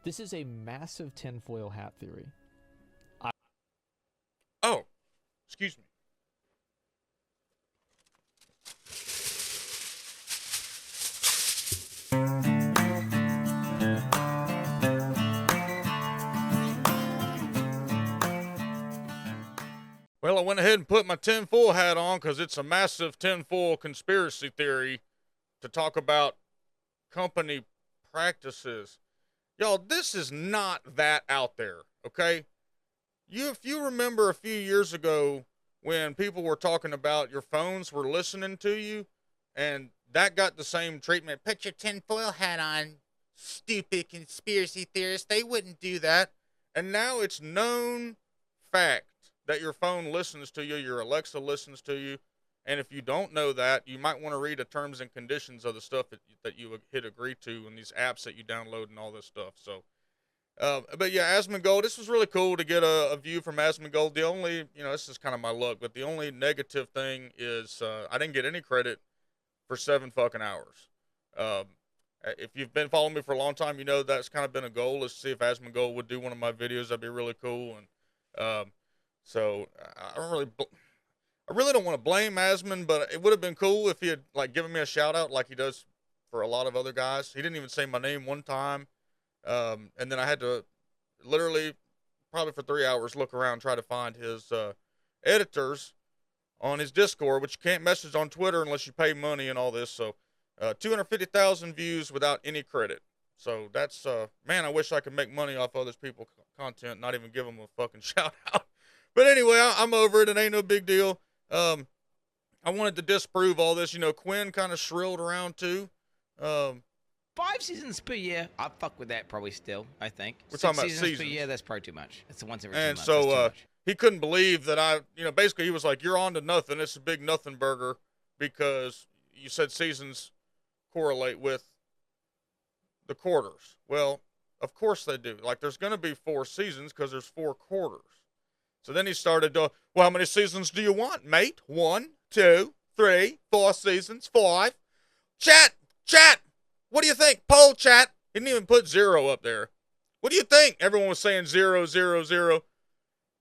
This is a massive tinfoil hat theory. Oh, excuse me. Well, I went ahead and put my tinfoil hat on because it's a massive tinfoil conspiracy theory to talk about company practices. Y'all, this is not that out there, okay? If you remember a few years ago when people were talking about your phones were listening to you, and that got the same treatment. Put your tinfoil hat on, stupid conspiracy theorist. They wouldn't do that. And now it's known fact that your phone listens to you, your Alexa listens to you. And if you don't know that, you might want to read the terms and conditions of the stuff that you hit agree to and these apps that you download and all this stuff. So, but yeah, Asmongold, this was really cool to get a view from Asmongold. The only, this is kind of my luck, but the only negative thing is I didn't get any credit for 7 fucking hours. If you've been following me for a long time, you know that's kind of been a goal, is to see if Asmongold would do one of my videos. That'd be really cool. And so I really don't want to blame Asmon, but it would have been cool if he had given me a shout out like he does for a lot of other guys. He didn't even say my name one time. And then I had to literally probably for 3 hours look around, try to find his editors on his Discord, which you can't message on Twitter unless you pay money and all this. So 250,000 views without any credit. So that's, man, I wish I could make money off other people's content, not even give them a fucking shout out. But anyway, I'm over it. It ain't no big deal. I wanted to disprove all this. Quinn kind of shrilled around too. 5 seasons per year, I'd fuck with that probably still, I think. We're 6 talking about seasons per seasons. year, that's probably too much. It's the once every 2 And months. so That's too much. he couldn't believe that basically he was like, you're on to nothing. It's a big nothing burger because you said seasons correlate with the quarters. Well, of course they do. There's going to be 4 seasons because there's 4 quarters. So then he started to, well, how many seasons do you want, mate? 1, 2, 3, 4 seasons, 5. Chat! What do you think? Poll chat. He didn't even put 0 up there. What do you think? Everyone was saying 0, 0, 0.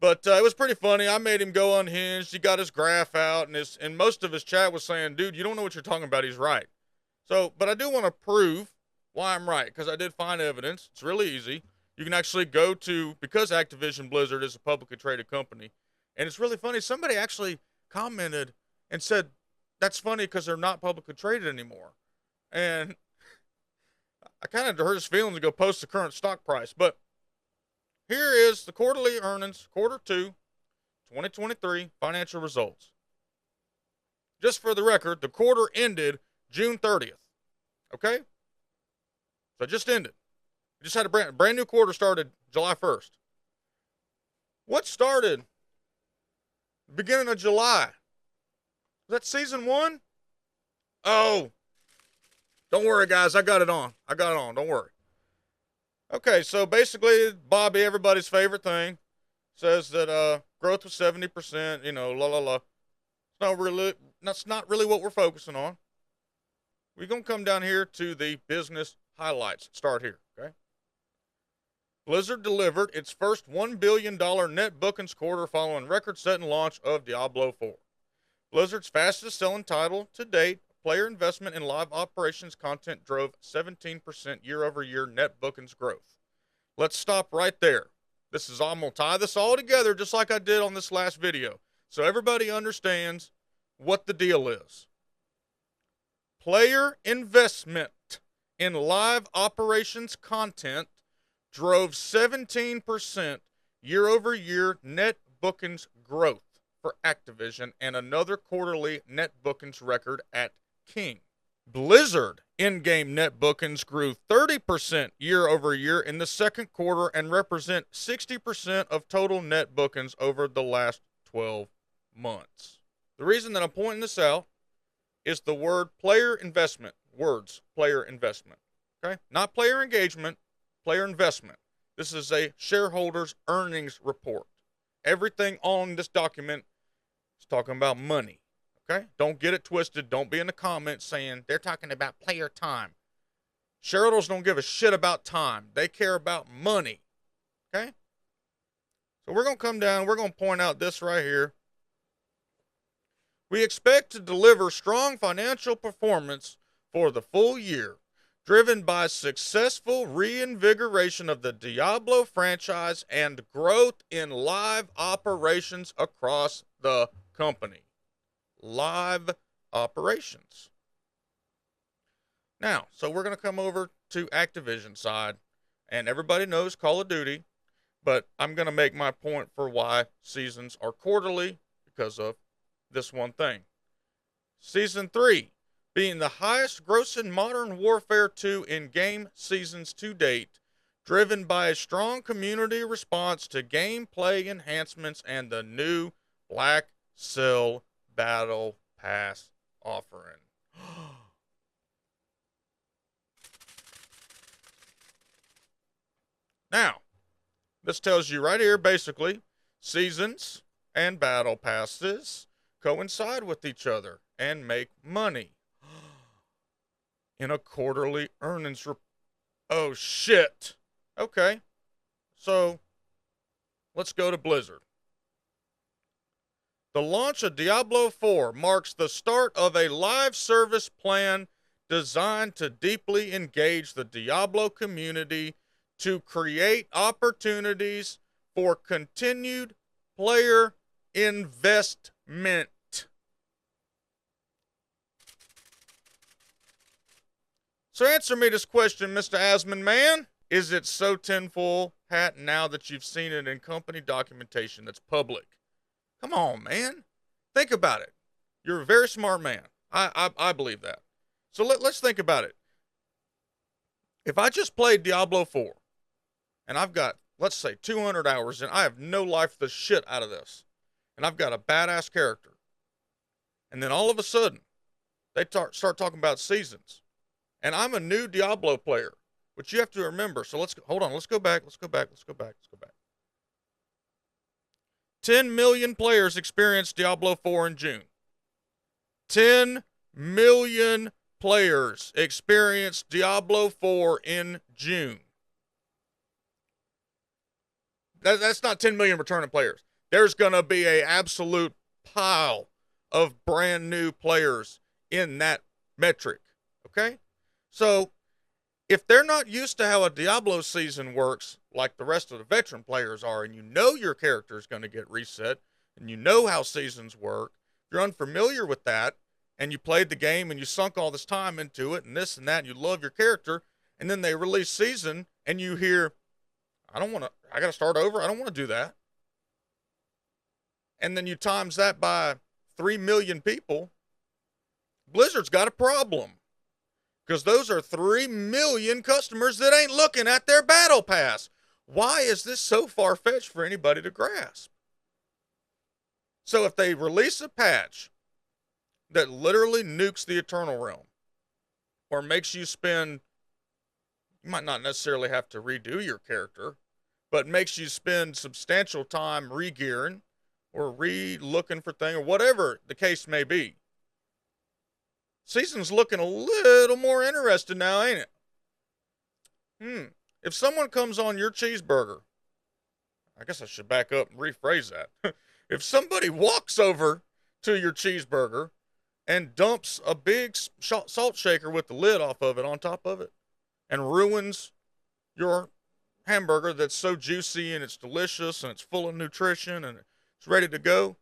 But it was pretty funny. I made him go unhinged. He got his graph out, and most of his chat was saying, dude, you don't know what you're talking about. He's right. So, but I do want to prove why I'm right, because I did find evidence. It's really easy. You can actually go to, because Activision Blizzard is a publicly traded company, and it's really funny. Somebody actually commented and said, that's funny because they're not publicly traded anymore. And I kind of hurt his feelings to go post the current stock price. But here is the quarterly earnings, quarter 2, 2023 financial results. Just for the record, the quarter ended June 30th. Okay? So it just ended. We just had a brand new quarter started July 1st. What started beginning of July? Was that season 1? Oh, don't worry, guys. I got it on. Don't worry. Okay, so basically, Bobby, everybody's favorite thing, says that growth was 70%. That's not really what we're focusing on. We're gonna come down here to the business highlights. Start here, okay? Blizzard delivered its first $1 billion net bookings quarter following record-setting launch of Diablo 4. Blizzard's fastest-selling title to date, player investment in live operations content drove 17% year-over-year net bookings growth. Let's stop right there. I'm going to tie this all together just like I did on this last video, so everybody understands what the deal is. Player investment in live operations content drove 17% year-over-year net bookings growth for Activision and another quarterly net bookings record at King. Blizzard in-game net bookings grew 30% year-over-year in the second quarter and represent 60% of total net bookings over the last 12 months. The reason that I'm pointing this out is the word player investment. Words, player investment. Okay? Not player engagement, player investment. This is a shareholders earnings report. Everything on this document is talking about money. Okay? Don't get it twisted. Don't be in the comments saying they're talking about player time. Shareholders don't give a shit about time. They care about money. Okay? So we're going to come down. We're going to point out this right here. We expect to deliver strong financial performance for the full year, driven by successful reinvigoration of the Diablo franchise and growth in live operations across the company. Live operations. Now, so we're going to come over to Activision side, and everybody knows Call of Duty, but I'm going to make my point for why seasons are quarterly because of this one thing. Season 3, being the highest grossing Modern Warfare 2 in-game seasons to date, driven by a strong community response to gameplay enhancements and the new Black Cell Battle Pass offering. Now, this tells you right here, basically, seasons and battle passes coincide with each other and make money in a quarterly earnings report. Oh, shit. Okay. So, let's go to Blizzard. The launch of Diablo 4 marks the start of a live service plan designed to deeply engage the Diablo community to create opportunities for continued player investment. So answer me this question, Mr. Asmon man. Is it so tinfoil hat now that you've seen it in company documentation that's public? Come on, man. Think about it. You're a very smart man. I believe that. So let's think about it. If I just played Diablo 4, and I've got, let's say, 200 hours, and I have no life the shit out of this, and I've got a badass character, and then all of a sudden, they start talking about seasons, and I'm a new Diablo player, which you have to remember. So hold on, let's go back. 10 million players experienced Diablo 4 in June. 10 million players experienced Diablo 4 in June. That's not 10 million returning players. There's going to be an absolute pile of brand new players in that metric. Okay? So, if they're not used to how a Diablo season works, like the rest of the veteran players are, and you know your character is going to get reset, and you know how seasons work, if you're unfamiliar with that, and you played the game and you sunk all this time into it, and this and that, and you love your character, and then they release season, and you hear, I got to start over. I don't want to do that. And then you times that by 3 million people. Blizzard's got a problem. Because those are 3 million customers that ain't looking at their battle pass. Why is this so far-fetched for anybody to grasp? So if they release a patch that literally nukes the Eternal Realm, or makes you spend, you might not necessarily have to redo your character, but makes you spend substantial time re-gearing or re-looking for things or whatever the case may be. Season's looking a little more interested now, ain't it? If someone comes on your cheeseburger, I guess I should back up and rephrase that. If somebody walks over to your cheeseburger and dumps a big salt shaker with the lid off of it on top of it and ruins your hamburger that's so juicy and it's delicious and it's full of nutrition and it's ready to go,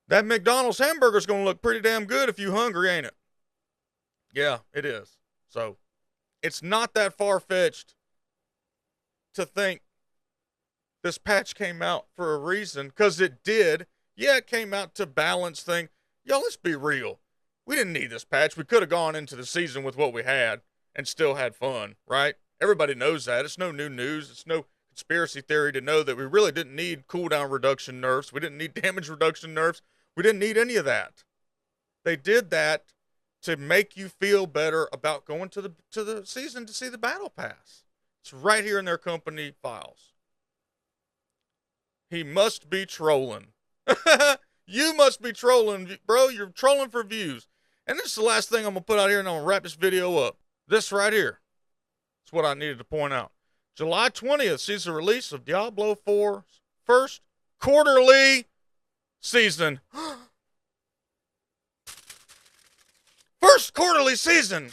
that McDonald's hamburger's going to look pretty damn good if you're hungry, ain't it? Yeah, it is. So, it's not that far-fetched to think this patch came out for a reason, because it did. Yeah, it came out to balance things. Y'all, let's be real. We didn't need this patch. We could have gone into the season with what we had and still had fun, right? Everybody knows that. It's no new news. It's no conspiracy theory to know that we really didn't need cooldown reduction nerfs. We didn't need damage reduction nerfs. We didn't need any of that. They did that to make you feel better about going to the season to see the battle pass. It's right here in their company files. He must be trolling. You must be trolling, bro. You're trolling for views. And this is the last thing I'm going to put out here, and I'm going to wrap this video up. This right here. That's what I needed to point out. July 20th sees the release of Diablo 4's first quarterly season. First quarterly season!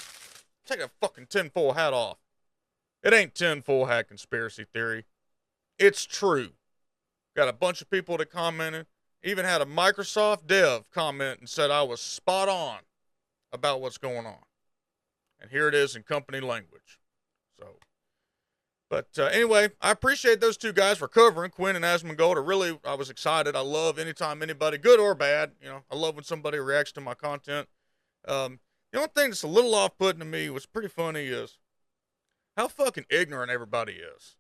Take a fucking tinfoil hat off. It ain't tinfoil hat conspiracy theory. It's true. Got a bunch of people that commented. Even had a Microsoft dev comment and said I was spot on about what's going on. And here it is in company language. So, but anyway, I appreciate those two guys for covering Quin and Asmongold. I was excited. I love anytime anybody, good or bad, I love when somebody reacts to my content. The only thing that's a little off-putting to me, what's pretty funny, is how fucking ignorant everybody is.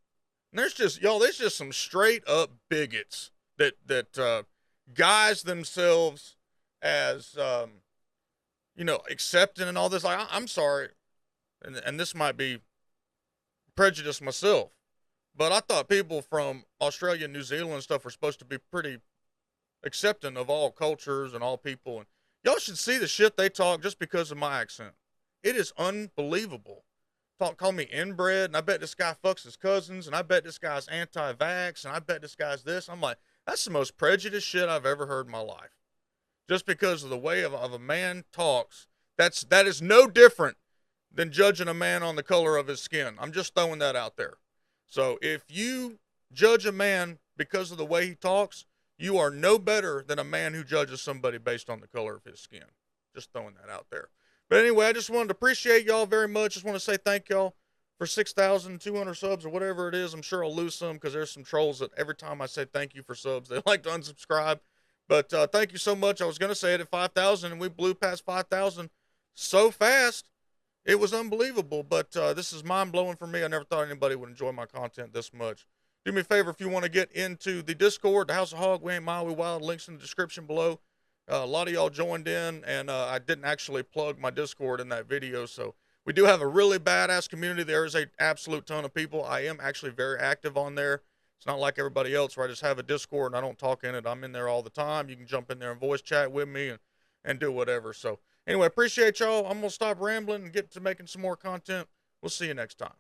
And there's just some straight up bigots that guise themselves as, accepting and all this. Like, I'm sorry, and this might be prejudice myself, but I thought people from Australia and New Zealand and stuff were supposed to be pretty accepting of all cultures and all people. And y'all should see the shit they talk just because of my accent. It is unbelievable. Call me inbred, and I bet this guy fucks his cousins, and I bet this guy's anti-vax, and I bet this guy's this. I'm like, that's the most prejudiced shit I've ever heard in my life. Just because of the way of a man talks, that is no different than judging a man on the color of his skin. I'm just throwing that out there. So if you judge a man because of the way he talks, you are no better than a man who judges somebody based on the color of his skin. Just throwing that out there. But anyway, I just wanted to appreciate y'all very much. Just want to say thank y'all for 6,200 subs or whatever it is. I'm sure I'll lose some because there's some trolls that every time I say thank you for subs, they like to unsubscribe. But thank you so much. I was going to say it at 5,000, and we blew past 5,000 so fast. It was unbelievable. But this is mind-blowing for me. I never thought anybody would enjoy my content this much. Do me a favor, if you want to get into the Discord, the House of Hawg, we ain't mild, we wild, links in the description below. A lot of y'all joined in, and I didn't actually plug my Discord in that video, so we do have a really badass community. There is an absolute ton of people. I am actually very active on there. It's not like everybody else where I just have a Discord and I don't talk in it. I'm in there all the time. You can jump in there and voice chat with me and do whatever. So anyway, appreciate y'all. I'm going to stop rambling and get to making some more content. We'll see you next time.